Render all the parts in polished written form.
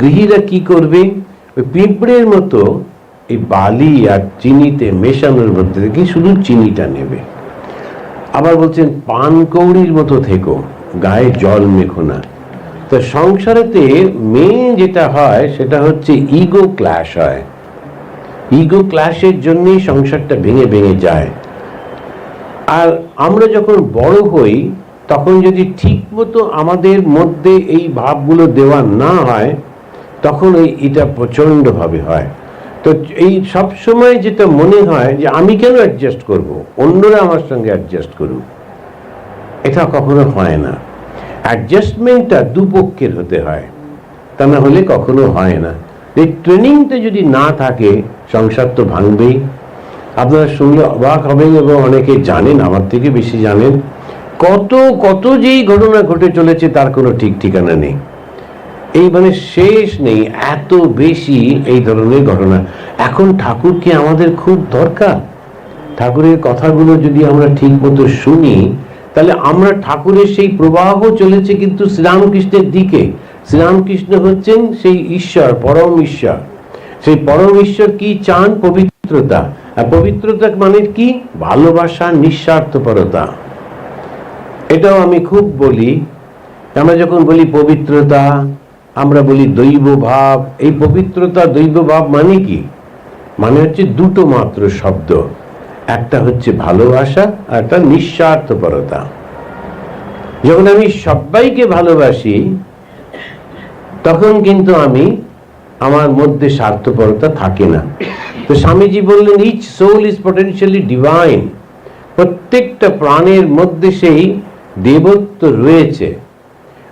গৃহীরা কি করবে, ওই পিঁপড়ের মতো এই বালি আর চিনিতে মেশানোর মধ্যে থেকে শুধু চিনিটা নেবে। আবার বলছেন পানকৌড়ির মতো থেকো, গায়ে জল মেখো না। তো সংসারেতে মেন যেটা হয় সেটা হচ্ছে ইগো ক্ল্যাশ হয়। ইগো ক্ল্যাশের জন্যই সংসারটা ভেঙে ভেঙে যায়। আর আমরা যখন বড় হই তখন যদি ঠিক মতো আমাদের মধ্যে এই ভাবগুলো দেওয়া না হয় তখন এটা প্রচণ্ডভাবে হয়। তো এই সবসময় যেটা মনে হয় যে আমি কেন অ্যাডজাস্ট করব, অন্যরা আমার সঙ্গে অ্যাডজাস্ট করুক, এটা কখনো হয় না। অ্যাডজাস্টমেন্টটা দুপক্ষের হতে হয়, তা না হলে কখনো হয় না। এই ট্রেনিংটা যদি না থাকে সংসার তো ভাঙবেই। আপনারা শুনলে অবাক হবেন এবং অনেকে জানেন, আমার থেকে বেশি জানেন, কত কত যেই ঘটনা ঘটে চলেছে তার কোনো ঠিক ঠিকানা নেই। এই মানে শেষ নেই, এত বেশি এই ধরনের ঘটনা। এখন ঠাকুরকে আমাদের খুব দরকার। ঠাকুরের কথাগুলো যদি আমরা ঠিক মতো শুনি তাহলে আমরা ঠাকুরের সেই প্রবাহ চলেছে কিন্তু শ্রীরামকৃষ্ণের দিকে। শ্রীরামকৃষ্ণ হচ্ছেন সেই ঈশ্বর, পরম ঈশ্বর। সেই পরম ঈশ্বর কি চান? পবিত্রতা। আর পবিত্রতা মানে কি? ভালোবাসা, নিঃস্বার্থপরতা। এটাও আমি খুব বলি। আমরা যখন বলি পবিত্রতা, আমরা বলি দৈব ভাব। এই পবিত্রতা দৈব ভাব মানে কি? মানে হচ্ছে দুটো মাত্র শব্দ, একটা হচ্ছে ভালোবাসা আর একটা নিঃস্বার্থপরতা। যখন আমি সবাইকে ভালোবাসি তখন কিন্তু আমার মধ্যে স্বার্থপরতা থাকে না। তো স্বামীজি বললেন each soul is potentially divine. প্রত্যেকটা প্রাণের মধ্যে সেই দেবত্ব রয়েছে।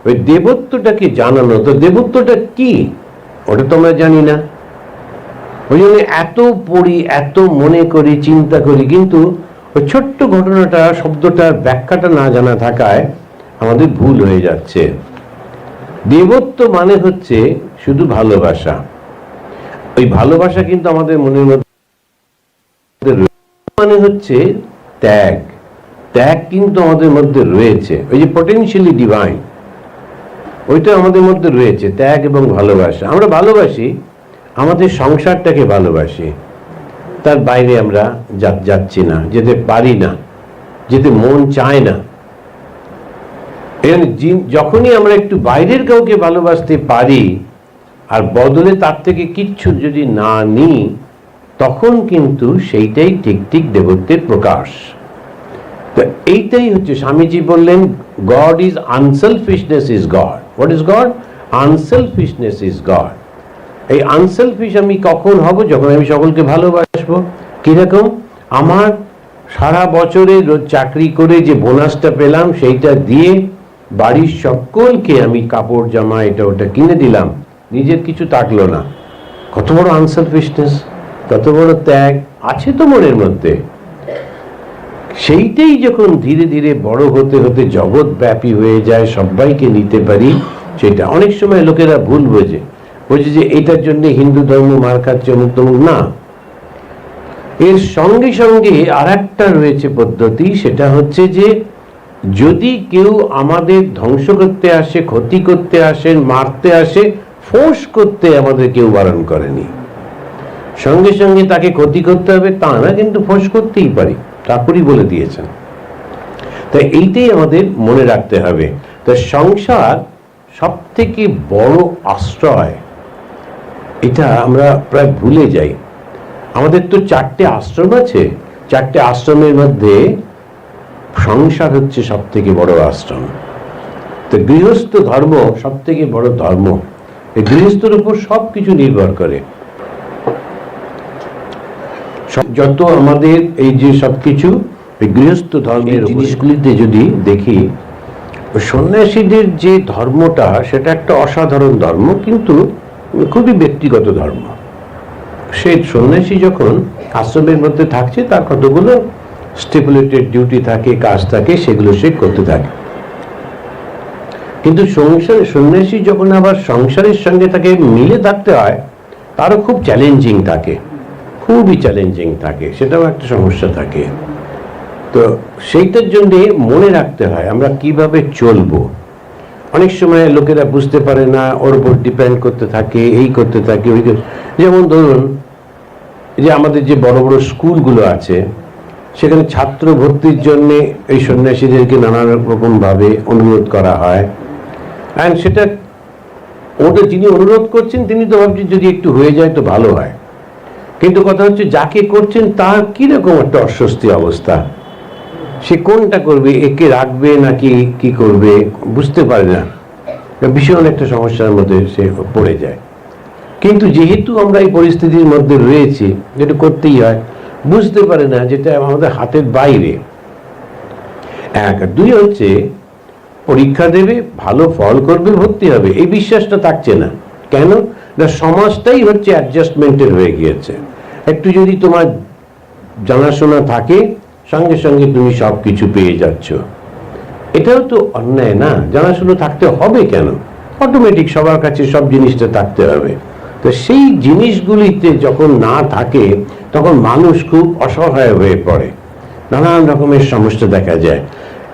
ওই দেবত্বটাকে জানানো। তো দেবত্বটা কি ওটা তো আমরা জানি না। ওই জন্য এত পড়ি, এত মনে করি, চিন্তা করি, কিন্তু ওই ছোট্ট ঘটনাটা, শব্দটার ব্যাখ্যাটা না জানা থাকায় আমাদের ভুল হয়ে যাচ্ছে। দেবত্ব মানে হচ্ছে শুধু ভালোবাসা। ওই ভালোবাসা কিন্তু আমাদের মনের মধ্যে মানে হচ্ছে ত্যাগ। ত্যাগ কিন্তু আমাদের মধ্যে রয়েছে। ওই যে পটেনশিয়ালি ডিভাইন, ওইটা আমাদের মধ্যে রয়েছে, ত্যাগ এবং ভালোবাসা। আমরা ভালোবাসি, আমাদের সংসারটাকে ভালোবাসি, তার বাইরে আমরা যাচ্ছি না, যেতে পারি না, যেতে মন চায় না। যখনই আমরা একটু বাইরের কাউকে ভালোবাসতে পারি আর বদলে তার থেকে কিচ্ছু যদি না নিই, তখন কিন্তু সেইটাই ঠিক ঠিক দেবত্বের প্রকাশ। তো এইটাই হচ্ছে স্বামীজি বললেন god is unselfishness is god. What is god? Unselfishness is god. এই আনসেলফিশ আমি কখন হব? যখন আমি সকলকে ভালোবাসবো। কিরকম? আমার সারা বছরে চাকরি করে যে বোনাসটা পেলাম সেইটা দিয়ে বাড়ির সকলকে আমি কাপড় জামা এটা ওটা কিনে দিলাম, নিজের কিছু থাকলো না। কত বড় আনসেলফিশনেস, কত বড় ত্যাগ আছে তো মনের মধ্যে। সেইটাই যখন ধীরে ধীরে বড় হতে হতে জগৎব্যাপী হয়ে যায়, সবাইকে নিতে পারি, সেটা অনেক সময় লোকেরা ভুল বোঝে যে এটার জন্য হিন্দু ধর্ম মার খাচ্ছে, অমুক তমুক। না, এর সঙ্গে সঙ্গে আর একটা রয়েছে পদ্ধতি, সেটা হচ্ছে যে যদি কেউ আমাদের ধ্বংস করতে আসে, ক্ষতি করতে আসে, মারতে আসে, ফোর্স করতে আমাদের কেউ বারণ করেনি। সঙ্গে সঙ্গে তাকে ক্ষতি করতে হবে তা না, কিন্তু ফোর্স করতেই পারি, ঠাকুরই বলে দিয়েছেন। তাই এইটাই আমাদের মনে রাখতে হবে। তো সংসার সব থেকে বড় আশ্রয়, এটা আমরা প্রায় ভুলে যাই। আমাদের তো 4টে আশ্রম আছে, 4টে আশ্রমের মধ্যে সংসার হচ্ছে সব থেকে বড় আশ্রম। তো গৃহস্থ ধর্ম সব থেকে বড় ধর্ম। এই গৃহস্থের উপর সবকিছু নির্ভর করে। যত আমাদের এই যে সবকিছু গৃহস্থ ধর্মের জিনিসগুলিতে যদি দেখি, সন্ন্যাসীদের যে ধর্মটা সেটা একটা অসাধারণ ধর্ম, কিন্তু খুবই ব্যক্তিগত ধর্ম। সে সন্ন্যাসী যখন আশ্রমের মধ্যে থাকছে তার কতগুলো স্টিপুলেটেড ডিউটি থাকে, কাজ থাকে, সেগুলো সে করতে থাকে। কিন্তু সন্ন্যাসী যখন আবার সংসারের সঙ্গে তাকে মিলে থাকতে হয়, তারও খুব চ্যালেঞ্জিং থাকে, খুবই চ্যালেঞ্জিং থাকে, সেটাও একটা সমস্যা থাকে। তো সেইটার জন্য মনে রাখতে হয় আমরা কিভাবে চলবো। অনেক সময় লোকেরা বুঝতে পারে না, ওর উপর ডিপেন্ড করতে থাকে, এই করতে থাকে ওই। যেমন ধরুন যে আমাদের যে বড় বড় স্কুলগুলো আছে, সেখানে ছাত্র ভর্তির জন্য এই সন্ন্যাসীদেরকে নানা রকম ভাবে অনুরোধ করা হয়। অ্যান্ড সেটা ওদের যিনি অনুরোধ করছেন তিনি তো ভাবছেন যদি একটু হয়ে যায় তো ভালো হয়, কিন্তু কথা হচ্ছে যাকে করছেন তার কিরকম একটা অস্বস্তি অবস্থা, সে কোনটা করবে, একে রাখবে নাকি কি করবে বুঝতে পারে না, ভীষণ একটা সমস্যার মধ্যে সে পড়ে যায়। কিন্তু যেহেতু আমরা এই পরিস্থিতির মধ্যে রয়েছি, যেটা করতেই হয়, বুঝতে পারে না যেটা আমাদের হাতের বাইরে। এক, দুই হচ্ছে পরীক্ষা দেবে, ভালো ফল করবে, ভর্তি হবে, এই বিশ্বাসটা থাকছে না। কেন না, সমাজটাই হচ্ছে অ্যাডজাস্টমেন্টের হয়ে গিয়েছে। একটু যদি তোমার জানাশোনা থাকে, সঙ্গে সঙ্গে তুমি সব কিছু পেয়ে যাচ্ছ। এটাও তো অন্যায় না, জানাশোনা থাকতে হবে কেন, অটোমেটিক সবার কাছে সব জিনিসটা থাকতে হবে। তো সেই জিনিসগুলিতে যখন না থাকে তখন মানুষ খুব অসহায় হয়ে পড়ে, নানান রকমের সমস্যা দেখা যায়।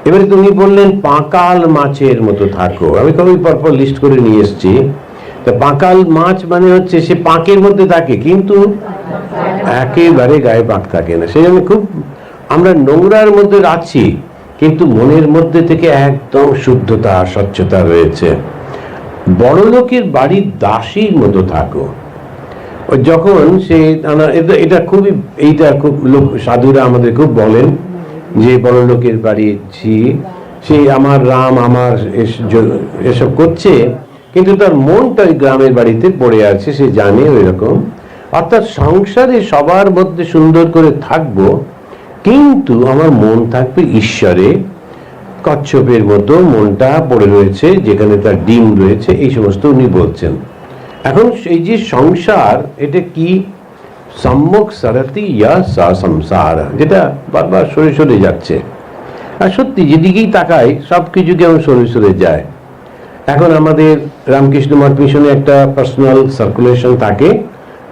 এবারে তুমি বললেন পাঁকাল মাছের মতো থাকো, আমি কবি পরপর লিস্ট করে নিয়ে এসেছি। তো পাঁকাল মাছ মানে হচ্ছে সে পাঁকের মধ্যে থাকে কিন্তু একেবারে গায়ে পাক থাকে না, সেই জন্য খুব আমরা নোংরার মধ্যে আছি কিন্তু মনের মধ্যে থেকে একদম শুদ্ধতা স্বচ্ছতা রয়েছে। বড় লোকের বাড়ির দাসীর মতো থাকো। যখন সে এটা খুবই, এইটা খুব লোক সাধুরা আমাদের খুব বলেন যে বড় লোকের বাড়ি সে আমার রাম আমার এসব করছে, কিন্তু তার মনটা ওই গ্রামের বাড়িতে পড়ে আছে, সে জানে ওই রকম। অর্থাৎ সংসারে সবার মধ্যে সুন্দর করে থাকবো, কিন্তু আমার মন থাকবে ঈশ্বরে। কচ্ছপের মতো মনটা পড়ে রয়েছে যেখানে তার ডিম রয়েছে, এই সমস্ত উনি বলছেন। এখন এই যে সংসার, এটা কি সম্মুখ সারথি ইয়া সংসার, যেটা বারবার সরে সরে যাচ্ছে। আর সত্যি যেদিকেই তাকাই সব কিছু কেমন সরে সরে যায়। এখন আমাদের রামকৃষ্ণ মঠ মিশনে একটা পার্সোনাল সার্কুলেশন থাকে,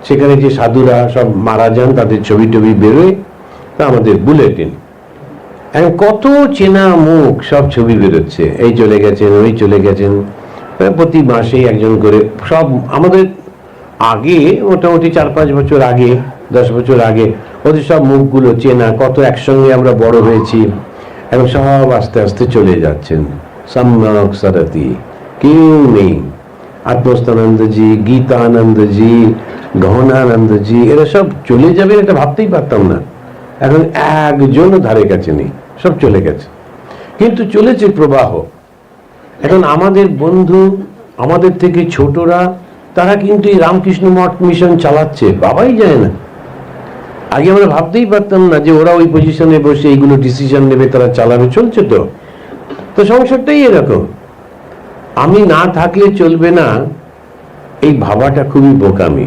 সেখানে যে সাধুরা সব মারা যান তাদের ছবি টবি বেরোয়, তা আমাদের বুলেটিন, এখন কত চেনা মুখ সব ছবি বেরোচ্ছে, এই চলে গেছেন ওই চলে গেছেন, প্রতি মাসেই একজন করে সব। আমাদের আগে মোটামুটি 4-5 বছর আগে, 10 বছর আগে ওদের সব মুখগুলো চেনা, কত একসঙ্গে আমরা বড় হয়েছি, এখন সব আস্তে আস্তে চলে যাচ্ছেন। সম্যক সারথি কেউ নেই। আত্মস্থানন্দজি, গীতানন্দজি, ঘনানন্দজি, এরা সব চলে যাবে, এটা ভাবতেই পারতাম না। এখন একজনও ধারে কাছে নেই, সব চলে গেছে, কিন্তু চলেছে প্রবাহ। এখন আমাদের বন্ধু, আমাদের থেকে ছোটরা, তারা কিন্তু এই রামকৃষ্ণ মঠ মিশন চালাচ্ছে, বাবাই যায় না। আগে আমরা ভাবতেই পারতাম না যে ওরা ওই পজিশনে বসে এইগুলো ডিসিশন নেবে, তারা চালাবে, চলছে। তো সংসারটাই এরকম, আমি না থাকলে চলবে না, এই ভাবাটা খুবই বোকামি।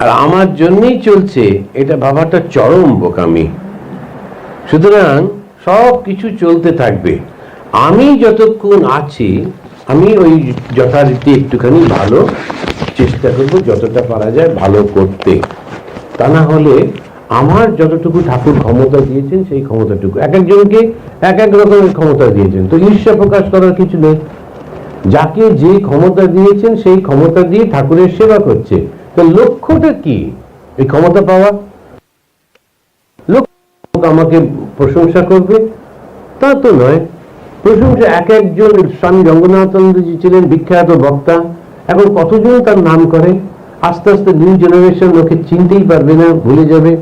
আর আমার জন্যই চলছে, এটা ভাবাটা চরম বোকামি। সুতরাং সব কিছু চলতে থাকবে, আমি যতক্ষণ আছি আমি ওই যথারীতি একটুখানি ভালো চেষ্টা করব, যতটা পারা যায় ভালো করতে। তা না হলে আমার যতটুকু ঠাকুর ক্ষমতা দিয়েছেন সেই ক্ষমতাটুকু, এক একজনকে এক এক রকমের ক্ষমতা দিয়েছেন, তো ঈর্ষা প্রকাশ করার কিছু নেই। যাকে যে ক্ষমতা দিয়েছেন সেই ক্ষমতা দিয়ে ঠাকুরের সেবা করছে, তো লক্ষ্যটা কি? এই ক্ষমতা পাওয়া? লোক আমাকে প্রশংসা করবে তা তো নয়। প্রশংসা এক একজন, স্বামী রঙ্গনাথানন্দজি ছিলেন বিখ্যাত বক্তা, এখন কতজন তার নাম করে, আস্তে আস্তে নিউ জেনারেশন লোকে চিনতেই পারবে না, ভুলে যাবে।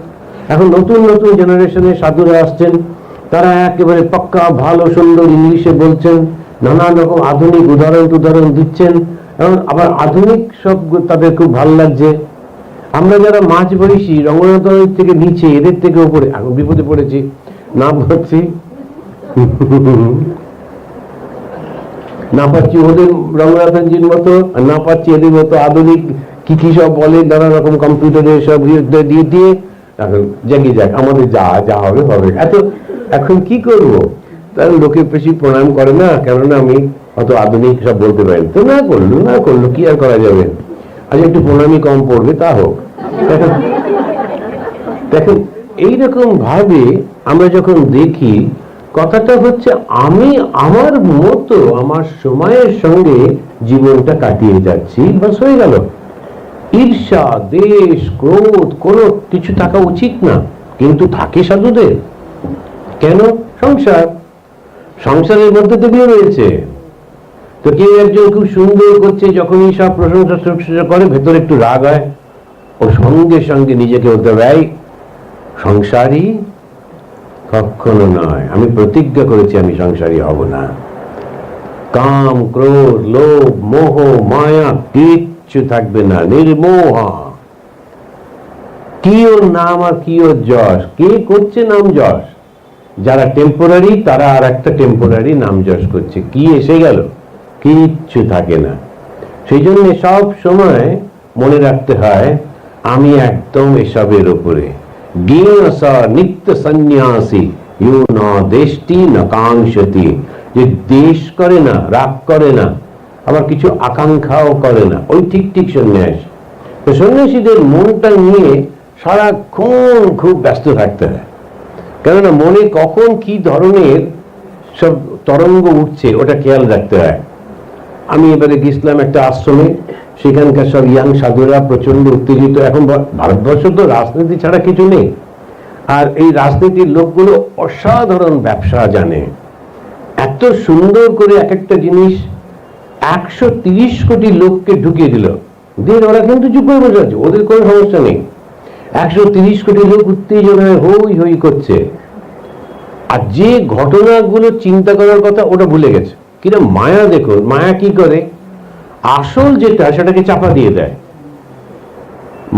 এখন নতুন নতুন জেনারেশনের সাধুরা আসছেন, তারা একেবারে পাক্কা ভালো সুন্দর ইংলিশে বলছেন, নানান রকম আধুনিক উদাহরণ দিচ্ছেন, এবং আবার আধুনিক সব তাদের খুব ভালো লাগছে। আমরা যারা মাঝ বয়সী, রঙ্গনাথের থেকে নিচে, এদের থেকে উপরে, এখন বিপদে পড়েছি, নাম হচ্ছি না পাচ্ছি ওদের রঙ্গনাথনজির মতো, না পাচ্ছি এদের মতো আধুনিক কি কি সব বলে, নানা রকম কম্পিউটারে সব দিয়ে দিয়ে এখন জাগিয়ে যাক, আমাদের যা হবে হবে। এখন কি করব, তার লোকে বেশি প্রণাম করে না, কেননা আমি অত আধুনিক সব বলতে পারি, তো না করলো কি আর করা যাবে, আজ একটু প্রণামী কম পড়বে তা হোক। দেখেন এইরকম ভাবে আমরা যখন দেখি কথাটা হচ্ছে আমি আমার মতো আমার সময়ের সঙ্গে জীবনটা কাটিয়ে যাচ্ছি, বাস হয়ে গেল। ঈর্ষা, দেশ, ক্রোধ কোনো কিছু থাকা উচিত না, কিন্তু থাকে সাধুদের। কেন? সংসারের মধ্যে তো বিয়ে রয়েছে। তো কেউ একজন খুব সুন্দর করছে, যখনই সব প্রশংসা করে ভেতরে একটু রাগ হয়, ও সঙ্গে সঙ্গে নিজেকে বলতে হবে, সংসারী কখনো নয়, আমি প্রতিজ্ঞা করেছি আমি সংসারী হব না। কাম, ক্রোধ, লোভ, মোহ, মায়া কিচ্ছু থাকবে না, নির্মোহা। কি ওর নাম আর কি ওর যশ? কে করছে নাম যশ? যারা টেম্পোরারি তারা আর একটা টেম্পোরারি নাম যশ করছে, কি এসে গেল? কিচ্ছু থাকে না। সেই জন্য সব সময় মনে রাখতে হয় আমি একদম এসবের উপরে। জ্ঞেয়স নিত্য সন্ন্যাসী ইউ ন দেশটি ন কাঙ্ক্ষতি, যে দেশ করে না, রাগ করে না, আবার কিছু আকাঙ্ক্ষাও করে না, ওই ঠিক ঠিক সন্ন্যাস। তো সন্ন্যাসীদের মনটা নিয়ে সারাক্ষণ খুব ব্যস্ত থাকতে হয়, কেননা মনে কখন কি ধরনের সব তরঙ্গ উঠছে ওটা খেয়াল রাখতে হয়। আমি এবারে গেছিলাম একটা আশ্রমে, সেখানকার সব ইয়াং সাধুরা প্রচন্ড উত্তেজিত। এখন ভারতবর্ষ তো রাজনীতি ছাড়া কিছু নেই, আর এই রাজনীতির লোকগুলো অসাধারণ ব্যবসা জানে। এত সুন্দর করে এক একটা জিনিস 130 কোটি লোককে ঢুকিয়ে দিল, দিয়ে ওরা কিন্তু চুপ করে বসে আছে, ওদের কোনো সমস্যা নেই। 130 কোটি লোক উত্তেজনায় হই হই করছে, আর যে ঘটনাগুলো চিন্তা করার কথা ওটা ভুলে গেছে। কিনা মায়া, দেখুন মায়া কি করে, আসল যেটা সেটাকে চাপা দিয়ে দেয়।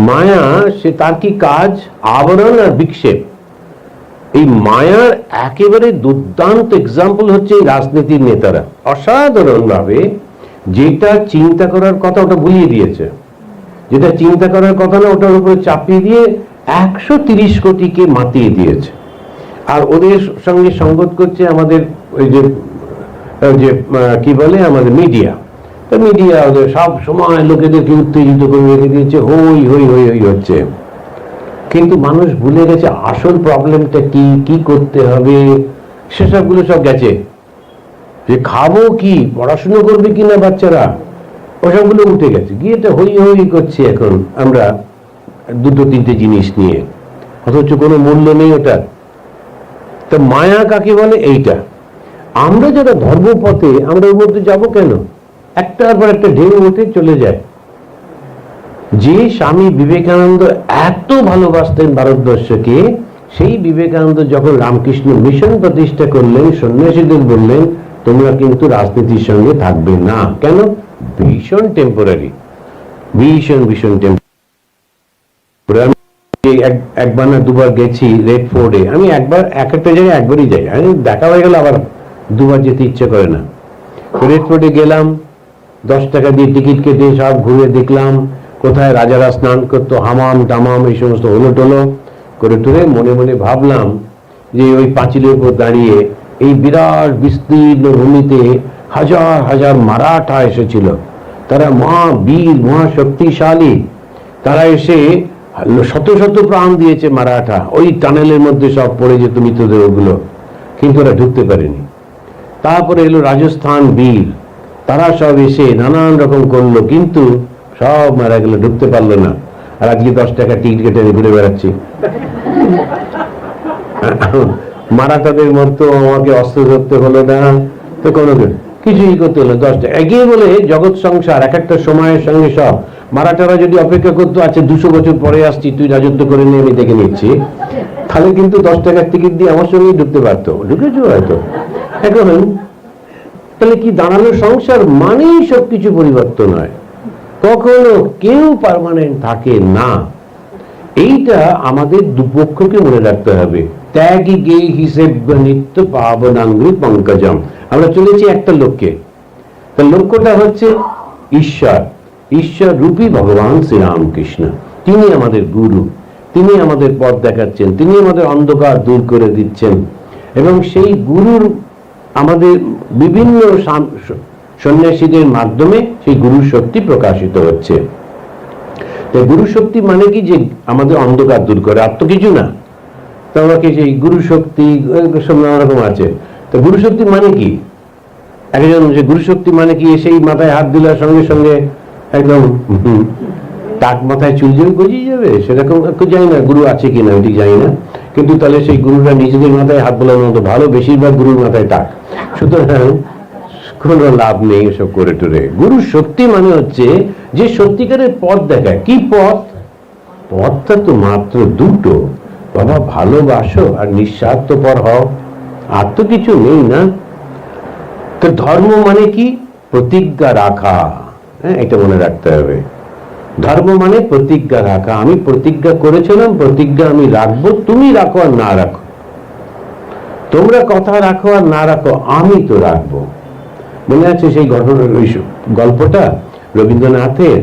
মায়া সে তার কি কাজ? আবরণ আর বিক্ষেপ। এই মায়ার একেবারে দুর্দান্ত এক্সাম্পল হচ্ছে এই রাজনীতির নেতারা। অসাধারণ ভাবে যেটা চিন্তা করার কথা ওটা ভুলিয়ে দিয়েছে, যেটা চিন্তা করার কথা না ওটার উপরে চাপিয়ে দিয়ে 130 কোটিকে মাতিয়ে দিয়েছে। আর ওদের সঙ্গে সঙ্গত করছে আমাদের ওই যে কি বলে আমাদের মিডিয়া। তো মিডিয়া ওদের সব সময় লোকেদেরকে উত্তেজিত করে রেখে দিয়েছে, হই হই হই হই হচ্ছে। কিন্তু মানুষ ভুলে গেছে আসল প্রবলেমটা কি, কি করতে হবে, সেসবগুলো সব গেছে। যে খাবো কি, পড়াশুনো করবে কিনা বাচ্চারা, ওসবগুলো উঠে গেছে। গিয়ে তো হই হই করছি এখন আমরা দুটো তিনটে জিনিস নিয়ে, অথচ কোনো মূল্য নেই ওটা। তো মায়া কাকে বলে? এইটা। আমরা যারা ধর্মপথে, আমরা ওর মধ্যে যাবো কেন? একটার পর একটা ঢেউ উঠে চলে যায়। যে স্বামী বিবেকানন্দ এত ভালোবাসতেন ভারতবর্ষকে, সেই বিবেকানন্দ যখন রামকৃষ্ণ মিশন প্রতিষ্ঠা করলেন, সন্ন্যাসীদের বললেন তোমরা কিন্তু রাজনীতির সঙ্গে থাকবে না। কেন? ভীষণ টেম্পোরারি, ভীষণ ভীষণ টেম্পোরারি। একবার না দুবার গেছি রেড ফোর্টে। আমি একবার এক একটা জায়গায় একবারই যাই, আমি দেখা হয়ে গেল আবার দুবার যেতে ইচ্ছে করে না। রেড ফোর্টে গেলাম, 10 টাকা দিয়ে টিকিট কেটে সব ঘুরে দেখলাম কোথায় রাজারা স্নান করতো, হামাম টামাম এই সমস্ত হলো টলো করে টুরে মনে মনে ভাবলাম যে ওই পাঁচিলের উপর দাঁড়িয়ে এই বিরাট বিস্তীর্ণ ভূমিতে হাজার হাজার মারাঠা এসেছিল। তারা মহা বীর, মহা শক্তিশালী, তারা এসে শত শত প্রাণ দিয়েছে মারাঠা। ওই টানেলের মধ্যে সব পড়ে যেত মৃতদেহগুলো, কিন্তু ওরা ঢুকতে পারেনি। তারপরে এলো রাজস্থান বীর, তারা সব এসে নানান রকম করলো, কিন্তু সব মারা গেল, ঢুকতে পারলো না। আর আজকে 10 টাকা টিকিট কেটে ঘুরে বেড়াচ্ছি। মারাঠাদের মতো আমাকে অস্ত্র ধরতে হলো না, তো কোনো কিছুই করতে হলো 10 টাকা এগিয়ে বলে জগৎ সংসার এক একটা সময়ের সঙ্গে সব। মারাঠারা যদি অপেক্ষা করতো, আচ্ছা 200 বছর পরে আসছি, তুই রাজত্ব করে নিয়ে আমি দেখে নিচ্ছি, তাহলে কিন্তু 10 টাকার টিকিট দিয়ে আমার সঙ্গেই ঢুকতে পারতো, ঢুকেছো হয়তো। এখন তাহলে কি দাঁড়ালো? সংসার মানেই সবকিছু পরিবর্তন হয়, কখনো কেউ পার্মানেন্ট থাকে না। এইটা আমাদের দুপক্ষকে মনে রাখতে হবে। ত্যাগী গে হিসেব নিত্য পাবনাঙ্গি পঙ্কজম। আমরা চলেছি একটা লক্ষ্যে, তার লক্ষ্যটা হচ্ছে ঈশ্বর, ঈশ্বর রূপী ভগবান শ্রীরামকৃষ্ণ। তিনি আমাদের গুরু, তিনি আমাদের পথ দেখাচ্ছেন, তিনি আমাদের অন্ধকার দূর করে দিচ্ছেন। এবং সেই গুরুর আমাদের বিভিন্ন সন্ন্যাসীদের মাধ্যমে সেই গুরু শক্তি প্রকাশিত হচ্ছে। তাই গুরু শক্তি মানে কি? যে আমাদের অন্ধকার দূর করে, আর তো কিছু না। তো আমাকে সেই গুরু শক্তি সব নানা রকম আছে। তো গুরুশক্তি মানে কি? একজন যে গুরুশক্তি মানে কি, সেই মাথায় হাত দিলার সঙ্গে সঙ্গে একদম টাক মাথায় চুল যাবে, গজিয়ে যাবে, সেরকম একটু জানি না গুরু আছে কিনা ওইটি জানি না, কিন্তু তাহলে সেই গুরুরা নিজেদের মাথায় হাত বোলানোর মতো ভালো, বেশিরভাগ গুরুর মাথায় টাক, সুতরাং কোনো লাভ নেই এসব করে টোরে। গুরু শক্তি মানে হচ্ছে যে সত্যিকারের পথ দেখায়। কি পথ? পথটা তো মাত্র দুটো, বাবা ভালোবাসো আর নিঃস্বার্থপর হও, আর তো কিছু নেই না। তো ধর্ম মানে কি? প্রতিজ্ঞা রাখা। হ্যাঁ, এটা মনে রাখতে হবে। ধর্ম মানে প্রতিজ্ঞা রাখা। আমি প্রতিজ্ঞা করেছিলাম, প্রতিজ্ঞা আমি রাখবো, তুমি রাখো আর না রাখো, তোমরা কথা রাখো আর না রাখো, আমি তো রাখবো। মনে আছে সেই ঘটনার ওই গল্পটা রবীন্দ্রনাথের?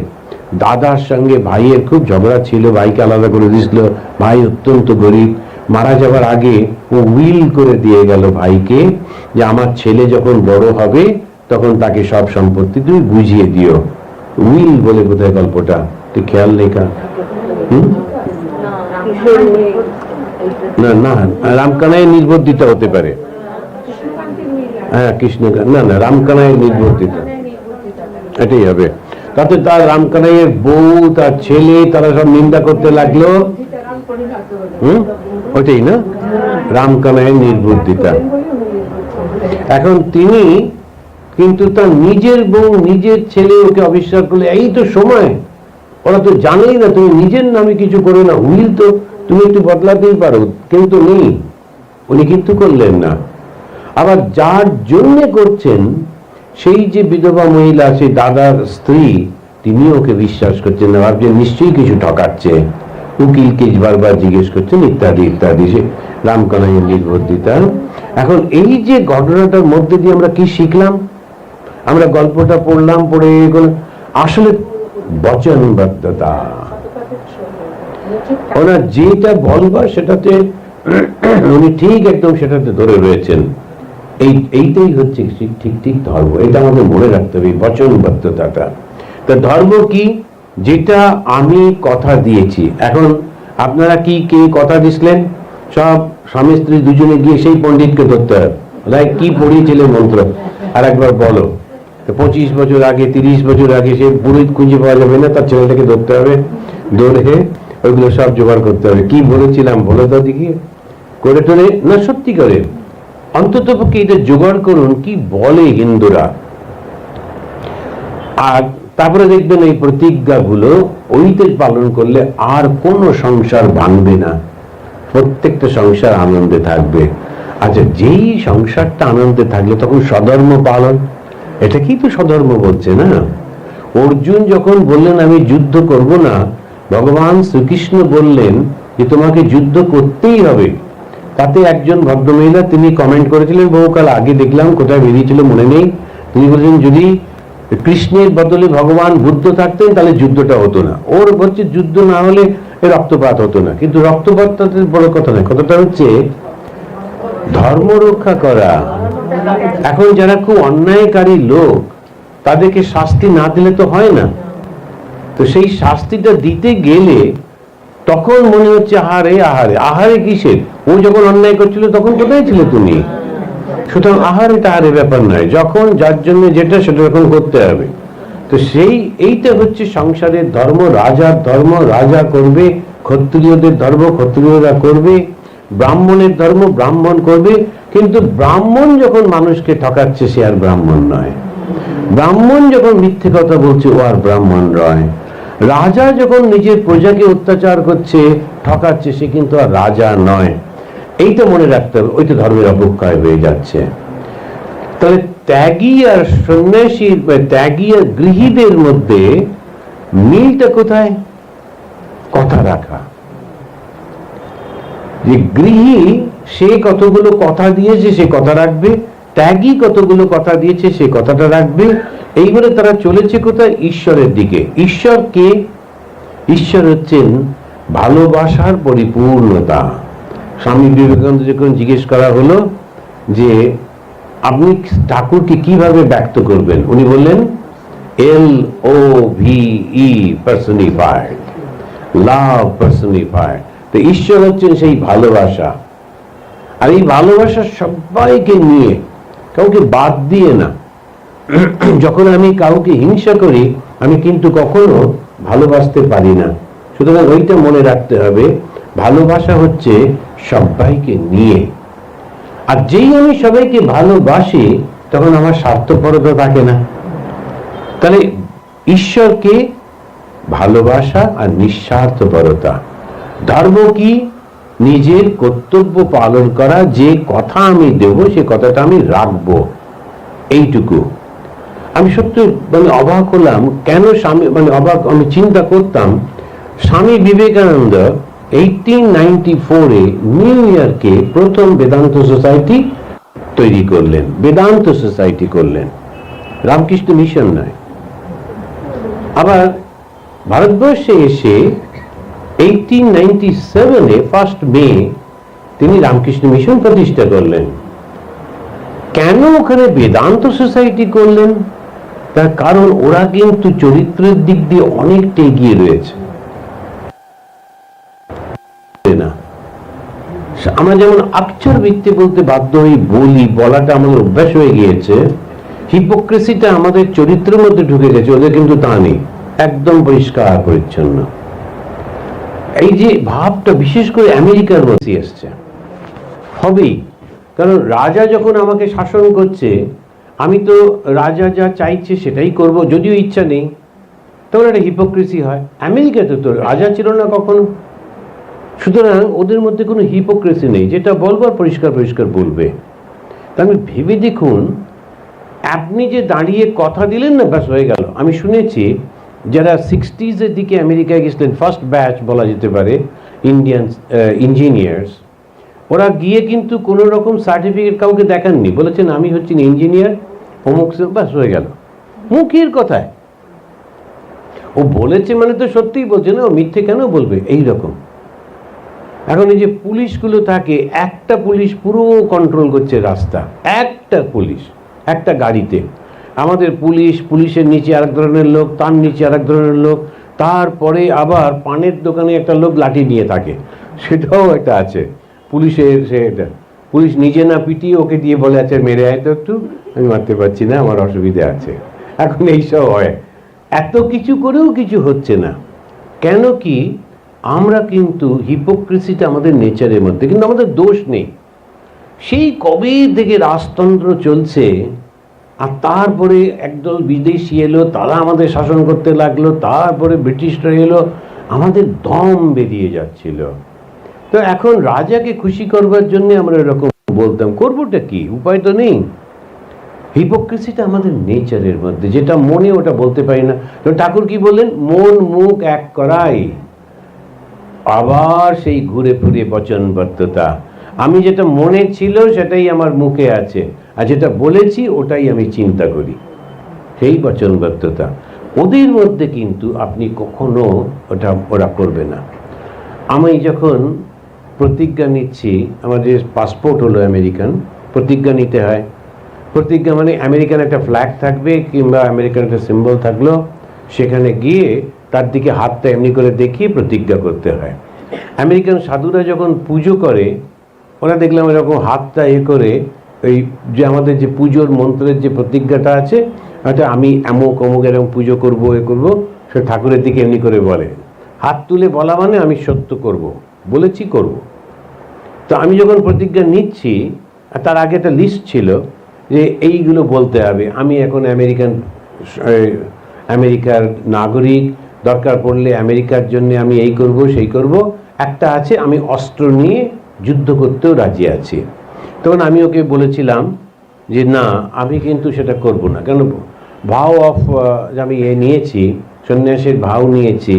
দাদার সঙ্গে ভাইয়ের খুব ঝগড়া ছিল, ভাইকে আলাদা করে দিয়েছিল, ভাই অত্যন্ত গরিব, মারা যাবার আগে ও উইল করে দিয়ে গেল ভাইকে যে আমার ছেলে যখন বড় হবে তখন তাকে সব সম্পত্তি তুমি বুঝিয়ে দিও। উইল বলে বোধহয় গল্পটা, তুই খেয়াল লেখা। না না, রামকানাইয়ের নির্বর্তিতা হতে পারে। হ্যাঁ, কৃষ্ণ, না না, রামকানাইয়ের নির্বর্তিতা এটাই হবে। তাতে তার রামকানাইয়ের বউ, তার ছেলে, তারা সব নিন্দা করতে লাগলো। ওইটাই না, রামকানাইয়ের নির্বুদ্ধিতা। এখন তিনি কিন্তু তার নিজের বউ, নিজের ছেলে ওকে অবিশ্বাস করলে, এই তো সময়, ওরা তো জানেই না তুমি নিজের নামে কিছু করো না, উইল তো তুমি একটু বদলাতেই পারো, কিন্তু নেই, উনি কিন্তু করলেন না। আবার যার জন্য করছেন সেই যে বিধবা মহিলা, সেই দাদার স্ত্রী, তিনি ওকে বিশ্বাস করছেন না, ভাবছেন নিশ্চয়ই কিছু ঠকাচ্ছে, উকিলকে বারবার জিজ্ঞেস করছেন, ইত্যাদি ইত্যাদি। সে রামকানাইয়ের নির্বুদ্ধিতা। এখন এই যে ঘটনাটার মধ্যে দিয়ে আমরা কি শিখলাম? আমরা গল্পটা পড়লাম, পড়ে আসলে বচনবদ্ধতা, ওনার যেটা বলবার সেটাতে উনি ঠিক একদম সেটাতে ধরে রয়েছেন। এইটাই হচ্ছে ঠিক ঠিক ধর্ম। এটা আমাদের মনে রাখতে হবে, বচনবদ্ধতাটা। তা ধর্ম কি? যেটা আমি কথা দিয়েছি। এখন আপনারা কি কে কথা দিছিলেন? সব স্বামী স্ত্রী দুজনে গিয়ে সেই পণ্ডিতকে ধরতে হবে, কি পড়িয়েছিলেন মন্ত্র আর একবার বলো। 25 বছর আগে, 30 বছর আগে সে পুরোহিত খুঁজে পাওয়া যাবে না, তার ছেলেটাকে ধরতে হবে, ধরে ওইগুলো সব জোগাড় করতে হবে। কি বলেছিলাম বলো তো দেখি, করে টোরে না, সত্যি করে অন্তত পক্ষে এটা জোগাড় করুন কি বলে হিন্দুরা। আর তারপরে দেখবেন এই প্রতিজ্ঞাগুলো ওইতে পালন করলে আর কোনো সংসার ভাঙবে না, প্রত্যেকটা সংসার আনন্দে থাকবে। আচ্ছা, যেই সংসারটা আনন্দে থাকলে তখন স্বধর্ম পালন, এটা কি তো স্বধর্ম বলছে না? অর্জুন যখন বললেন আমি যুদ্ধ করব না, ভগবান শ্রীকৃষ্ণ বললেন যে তোমাকে যুদ্ধ করতেই হবে। তাতে একজন ভদ্রমহিলা তিনি কমেন্ট করেছিলেন, বহুকাল আগে দেখলাম, কোথায় বেরিয়েছিল মনে নেই, তিনি বলছেন যদি কৃষ্ণের বদলে ভগবান বুদ্ধ থাকতেন তাহলে যুদ্ধটা হতো না। ওর হচ্ছে যুদ্ধ না হলে রক্তপাত হতো না, কিন্তু রক্তপাত তাদের বড় কথা নয়, কথাটা হচ্ছে ধর্ম রক্ষা করা। এখন যারা খুব অন্যায়কারী লোক, তাদেরকে শাস্তি না দিলে তো হয় না। তো সেই শাস্তিটা দিতে গেলে তখন মনে হচ্ছে আহারে আহারে আহারে কিসের, ও যখন অন্যায় করছিল তখন কোথায় ছিলে তুমি? সুতরাং আহারে টাহারে ব্যাপার নয়, যখন যার জন্য যেটা সেটা এখন করতে হবে। তো এইটা হচ্ছে সংসারের ধর্ম। রাজার ধর্ম রাজা করবে, ক্ষত্রিয়দের ধর্ম ক্ষত্রিয়রা করবে, ব্রাহ্মণের ধর্ম ব্রাহ্মণ করবে। কিন্তু ব্রাহ্মণ যখন মানুষকে ঠকাচ্ছে সে আর ব্রাহ্মণ নয়, ব্রাহ্মণ যখন মিথ্যে কথা বলছে ও আর ব্রাহ্মণ নয়, রাজা যখন নিজের প্রজাকে অত্যাচার করছে ঠকাচ্ছে সে কিন্তু আর রাজা নয়। এইটা মনে রাখতে হবে, ওইটা ধর্মের অবক্ষয় হয়ে যাচ্ছে। তাহলে ত্যাগী আর সন্ন্যাসী, ত্যাগী আর গৃহীদের মধ্যে মিলটা কোথায়? কথা রাখা। যে গৃহী সে কতগুলো কথা দিয়েছে সে কথা রাখবে, ত্যাগী কতগুলো কথা দিয়েছে সে কথাটা রাখবে। এইবারে তারা চলেছে কোথায়? ঈশ্বরের দিকে। ঈশ্বর কে? ঈশ্বর হচ্ছেন ভালোবাসার পরিপূর্ণতা। স্বামী বিবেকানন্দ যখন জিজ্ঞেস করা হলো যে আপনি ঠাকুরকে কিভাবে ব্যক্ত করবেন, উনি বললেন LOVE পার্সনিফাইড, লাভ পার্সনিফাইড। তো ঈশ্বর হচ্ছেন সেই ভালোবাসা। আর এই ভালোবাসা সবাইকে নিয়ে, কাউকে বাদ দিয়ে না। যখন আমি কাউকে হিংসা করি আমি কিন্তু কখনো ভালোবাসতে পারি না। সুতরাং ওইটা মনে রাখতে হবে, ভালোবাসা হচ্ছে সবাইকে নিয়ে। আর যেই আমি সবাইকে ভালোবাসি তখন আমার স্বার্থপরতা থাকে না। তাহলে ঈশ্বরকে ভালোবাসা আর নিঃস্বার্থপরতা। ধর্ম কি? নিজের কর্তব্য পালন করা, যে কথা আমি দেব সে কথাটা আমি রাখবো, এইটুকু। আমি সত্যি অবাক হলাম, কেন স্বামী অবাক, আমি চিন্তা করতাম স্বামী বিবেকানন্দ 1894-এ নিউ ইয়র্কে প্রথম বেদান্ত সোসাইটি তৈরি করলেন, বেদান্ত সোসাইটি করলেন, রামকৃষ্ণ মিশন নয়। আবার ভারতবর্ষে এসে 1897-এ 1 মে তিনি রামকৃষ্ণ মিশন প্রতিষ্ঠা করলেন। কেন ওখানে বেদান্ত সোসাইটি করলেন? তার কারণ ওরা কিন্তু চরিত্রের দিক দিয়ে অনেকটা এগিয়ে রয়েছে। আমরা যেমন আকচার ভিত্তি বলতে বাধ্য হই, বলাটা আমাদের অভ্যাস হয়ে গিয়েছে, হিপোক্রেসিটা আমাদের চরিত্রের মধ্যে ঢুকে গেছে, ওদের কিন্তু তা নেই, একদম পরিষ্কার পরিচ্ছন্ন। এই যে ভাবটা বিশেষ করে আমেরিকার মধ্যে এসছে, হবেই। কারণ রাজা যখন আমাকে শাসন করছে, আমি তো রাজা যা চাইছে সেটাই করব, যদিও ইচ্ছা নেই, তখন একটা হিপোক্রেসি হয়। আমেরিকাতে তো রাজা ছিল না কখনো, সুতরাং ওদের মধ্যে কোনো হিপোক্রেসি নেই, যেটা বলবার পরিষ্কার পরিষ্কার বলবে। তা আমি ভেবে দেখুন, আপনি যে দাঁড়িয়ে কথা দিলেন না, ব্যাস হয়ে গেল। আমি শুনেছি যারা 60s-এর দিকে আমেরিকায় গেছিলেন, ফার্স্ট ব্যাচ বলা যেতে পারে, ইন্ডিয়ান ইঞ্জিনিয়ার্স, ওরা গিয়ে কিন্তু কোনো রকম সার্টিফিকেট কাউকে দেখাননি, বলেছেন আমি হচ্ছি ইঞ্জিনিয়ার অমুক, ব্যাস হয়ে গেল। মুখের কথায় ও বলেছে মানে তো সত্যিই বলছে না, ও মিথ্যে কেন বলবে? এই রকম। এখন এই যে পুলিশগুলো থাকে, একটা পুলিশ পুরো কন্ট্রোল করছে রাস্তা, একটা পুলিশ একটা গাড়িতে। আমাদের পুলিশের নিচে আরেক ধরনের লোক, তার নিচে আরেক ধরনের লোক, তারপরে আবার পানের দোকানে একটা লোক লাঠি নিয়ে থাকে, সেটাও একটা আছে পুলিশের। সেটা পুলিশ নিজে না পিটিয়ে ওকে দিয়ে বলে, আচ্ছা মেরে আয় তো একটু, আমি মারতে পারছি না, আমার অসুবিধা আছে। এখন এইসব হয়, এত কিছু করেও কিছু হচ্ছে না। কেন কি? আমরা কিন্তু হিপোক্রেসিটা আমাদের নেচারের মধ্যে, কিন্তু আমাদের দোষ নেই। সেই কবে থেকে রাজতন্ত্র চলছে, আর তারপরে একদল বিদেশি এলো, তারা আমাদের শাসন করতে লাগলো, তারপরে ব্রিটিশরা এলো, আমাদের দম বেরিয়ে যাচ্ছিল। তো এখন রাজাকে খুশি করবার জন্য আমরা এরকম বলতাম, করবোটা কি, উপায় তো নেই। হিপোক্রেসিটা আমাদের নেচারের মধ্যে, যেটা মনে ওটা বলতে পারি না। তো ঠাকুর কি বললেন? মন মুখ এক করাই। আবার সেই ঘুরে ফিরে বচনবদ্ধতা, আমি যেটা মনে ছিল সেটাই আমার মুখে আছে, আর যেটা বলেছি ওটাই আমি চিন্তা করি, সেই বচনবদ্ধতা। ওদের মধ্যে কিন্তু আপনি কখনো ওরা করবে না। আমি যখন প্রতিজ্ঞা নিচ্ছি, আমার যে পাসপোর্ট হলো আমেরিকান, প্রতিজ্ঞা নিতে হয়। প্রতিজ্ঞা মানে আমেরিকান একটা ফ্ল্যাগ থাকবে কিংবা আমেরিকান একটা সিম্বল থাকলো, সেখানে গিয়ে তার দিকে হাতটা এমনি করে দেখিয়ে প্রতিজ্ঞা করতে হয়। আমেরিকান সাধুরা যখন পুজো করে, ওরা দেখলাম এরকম হাতটা করে, ওই যে আমাদের যে পুজোর মন্ত্রের যে প্রতিজ্ঞাটা আছে, আচ্ছা আমি অমুক অমুক এরকম পুজো করবো, এ করবো, সে ঠাকুরের দিকে এমনি করে বলে, হাত তুলে বলা মানে আমি সত্য করব, বলেছি করব। তো আমি যখন প্রতিজ্ঞা নিচ্ছি, তার আগে একটা লিস্ট ছিল যে এইগুলো বলতে হবে, আমি এখন আমেরিকার নাগরিক, দরকার পড়লে আমেরিকার জন্য আমি এই করব সেই করব। একটা আছে আমি অস্ত্র নিয়ে যুদ্ধ করতেও রাজি আছি। তখন আমি ওকে বলেছিলাম যে না, আমি কিন্তু সেটা করব না, কেন ভাও অফ আমি নিয়েছি, সন্ন্যাসের ভাও নিয়েছি,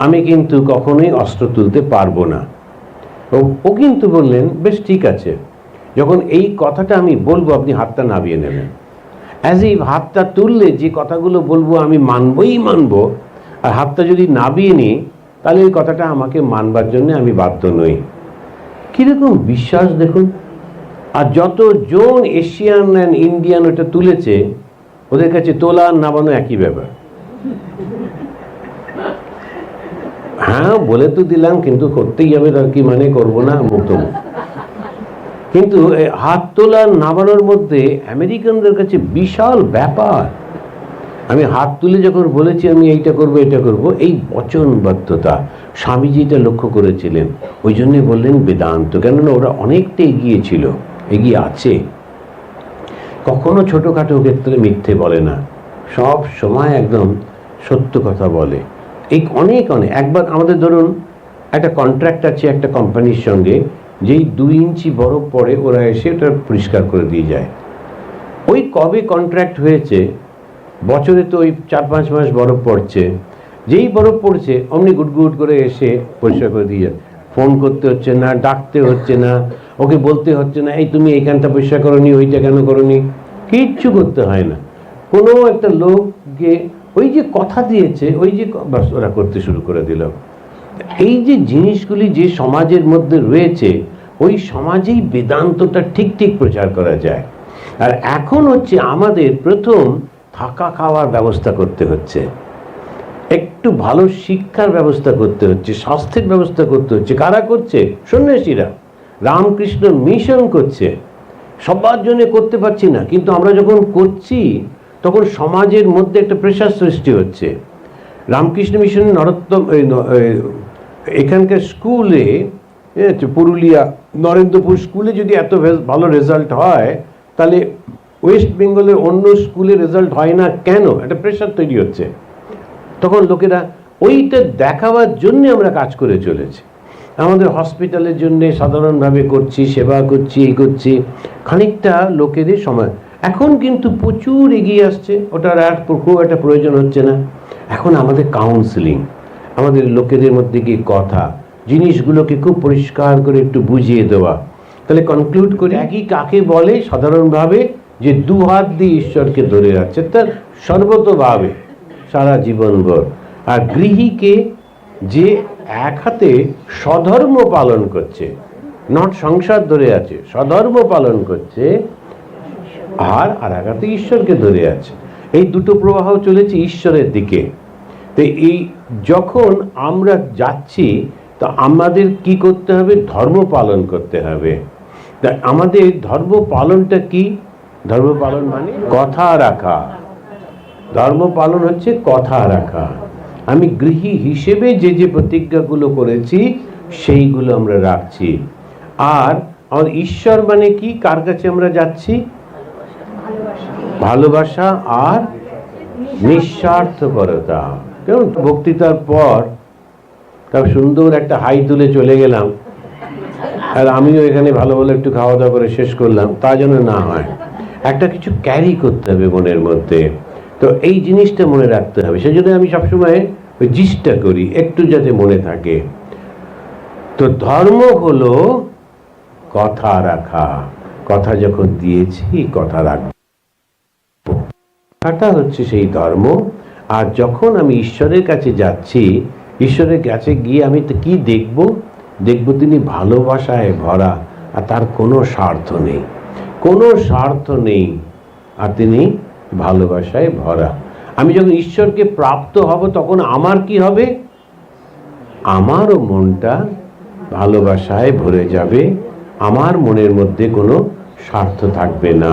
আমি কিন্তু কখনোই অস্ত্র তুলতে পারবো না। ও কিন্তু বললেন বেশ ঠিক আছে, যখন এই কথাটা আমি বলবো আপনি হাতটা নামিয়ে নেবেন। অ্যাজ এই হাতটা তুললে যে কথাগুলো বলবো আমি মানবই মানবো, আর হাতটা যদি নামিয়ে নিই তাহলে এই কথাটা আমাকে মানবার জন্য আমি বাধ্য নই। কীরকম বিশ্বাস দেখুন। আর যতজন এশিয়ান অ্যান্ড ইন্ডিয়ান ওটা তুলেছে, ওদের কাছে তোলা আর নামানো একই ব্যাপার। হ্যাঁ বলে তো দিলাম, কিন্তু করতেই হবে, তার কি মানে করবো না, মুক্ত। কিন্তু হাত তোলা নামানোর মধ্যে আমেরিকানদের কাছে বিশাল ব্যাপার। আমি হাত তুলে যখন বলেছি আমি এইটা করব এটা করব, এই বচনবদ্ধতা স্বামীজি এটা লক্ষ্য করেছিলেন, ওই জন্যে বললেন বেদান্ত। কেননা ওরা অনেকটা এগিয়ে ছিল, এগিয়ে আছে। কখনো ছোটোখাটো ক্ষেত্রে মিথ্যে বলে না, সব সময় একদম সত্য কথা বলে। এই অনেক একবার আমাদের ধরুন একটা কন্ট্রাক্ট আছে একটা কোম্পানির সঙ্গে, যেই 2 ইঞ্চি বরফ পড়ে ওরা এসে ওটা পরিষ্কার করে দিয়ে যায়। ওই কবে কন্ট্রাক্ট হয়েছে, বছরে তো ওই 4-5 মাস বরফ পড়ছে, যেই বরফ পড়ছে অমনি গুটগুট করে এসে পরিষ্কার করে দিয়ে যায়। ফোন করতে হচ্ছে না, ডাকতে হচ্ছে না, ওকে বলতে হচ্ছে না এই তুমি এইখানটা পরিষ্কার করোনি, ওইটা কেন করোনি, কিচ্ছু করতে হয় না। কোনো একটা লোককে ওই যে কথা দিয়েছে ওই যে বাস ওরা করতে শুরু করে দিল। এই যে জিনিসগুলি যে সমাজের মধ্যে রয়েছে, ওই সমাজেই বেদান্তটা ঠিক ঠিক প্রচার করা যায়। আর এখন হচ্ছে আমাদের প্রথম থাকা খাওয়ার ব্যবস্থা করতে হচ্ছে, একটু ভালো শিক্ষার ব্যবস্থা করতে হচ্ছে, স্বাস্থ্যের ব্যবস্থা করতে হচ্ছে। কারা করছে? সন্ন্যাসীরা, রামকৃষ্ণ মিশন করছে। সবার জন্য করতে পারছি না, কিন্তু আমরা যখন করছি তখন সমাজের মধ্যে একটা প্রেশার সৃষ্টি হচ্ছে। রামকৃষ্ণ মিশন নরোত্তম এখানকার স্কুলে, পুরুলিয়া নরেন্দ্রপুর স্কুলে যদি এত ভালো রেজাল্ট হয়, তাহলে ওয়েস্ট বেঙ্গলের অন্য স্কুলে রেজাল্ট হয় না কেন? একটা প্রেশার তৈরি হচ্ছে। তখন লোকেরা ওইটা দেখাবার জন্য আমরা কাজ করে চলেছি। আমাদের হসপিটালের জন্য সাধারণভাবে করছি, সেবা করছি, এই করছি, খানিকটা লোকেদের সময়। এখন কিন্তু প্রচুর এগিয়ে আসছে, ওটার আর খুব একটা প্রয়োজন হচ্ছে না। এখন আমাদের কাউন্সিলিং, আমাদের লোকেদের মধ্যে গিয়ে কথা, জিনিসগুলোকে খুব পরিষ্কার করে একটু বুঝিয়ে দেওয়া। তাহলে কনক্লুড করি, একই কাকে বলে সাধারণভাবে যে 2 হাত দিয়ে ঈশ্বরকে ধরে রাখছে তার সর্বতভাবে সারা জীবনভর। আর গৃহীকে যে এক হাতে স্বধর্ম পালন করছে, নট সংসার ধরে আছে, স্বধর্ম পালন করছে, আর এক হাতে ঈশ্বরকে ধরে আছে। এই দুটো প্রবাহ চলেছে ঈশ্বরের দিকে। তো এই যখন আমরা যাচ্ছি, তো আমাদের কি করতে হবে? ধর্ম পালন করতে হবে। তা আমাদের ধর্ম পালনটা কি? ধর্ম পালন মানে কথা রাখা। ধর্ম পালন হচ্ছে কথা রাখা। আমি গৃহী হিসেবে যে যে প্রতিজ্ঞাগুলো করেছি সেইগুলো আমরা রাখছি। আর আমার ঈশ্বর মানে কি? কার কাছে আমরা যাচ্ছি? ভালোবাসা আর নিঃস্বার্থপরতা। কেমন বক্তৃতার পর তার সুন্দর একটা হাই তুলে চলে গেলাম, আর আমিও এখানে ভালো ভালো একটু খাওয়া দাওয়া করে শেষ করলাম, তা যেন না হয়। একটা কিছু ক্যারি করতে হবে মনের মধ্যে। তো এই জিনিসটা মনে রাখতে হবে, সেই জন্য আমি সবসময় ওই জিনিসটা করি একটু যাতে মনে থাকে। তো ধর্ম হলো কথা রাখা। কথা যখন দিয়েছি কথা রাখবো, কথাটা হচ্ছে সেই ধর্ম। আর যখন আমি ঈশ্বরের কাছে যাচ্ছি, ঈশ্বরের কাছে গিয়ে আমি তো কি দেখবো? দেখবো তিনি ভালোবাসায় ভরা, আর তার কোনো স্বার্থ নেই, কোনো স্বার্থ নেই, আর তিনি ভালোবাসায় ভরা। আমি যখন ঈশ্বরকে প্রাপ্ত হব তখন আমার কি হবে? আমারও মনটা ভালোবাসায় ভরে যাবে, আমার মনের মধ্যে কোনো স্বার্থ থাকবে না।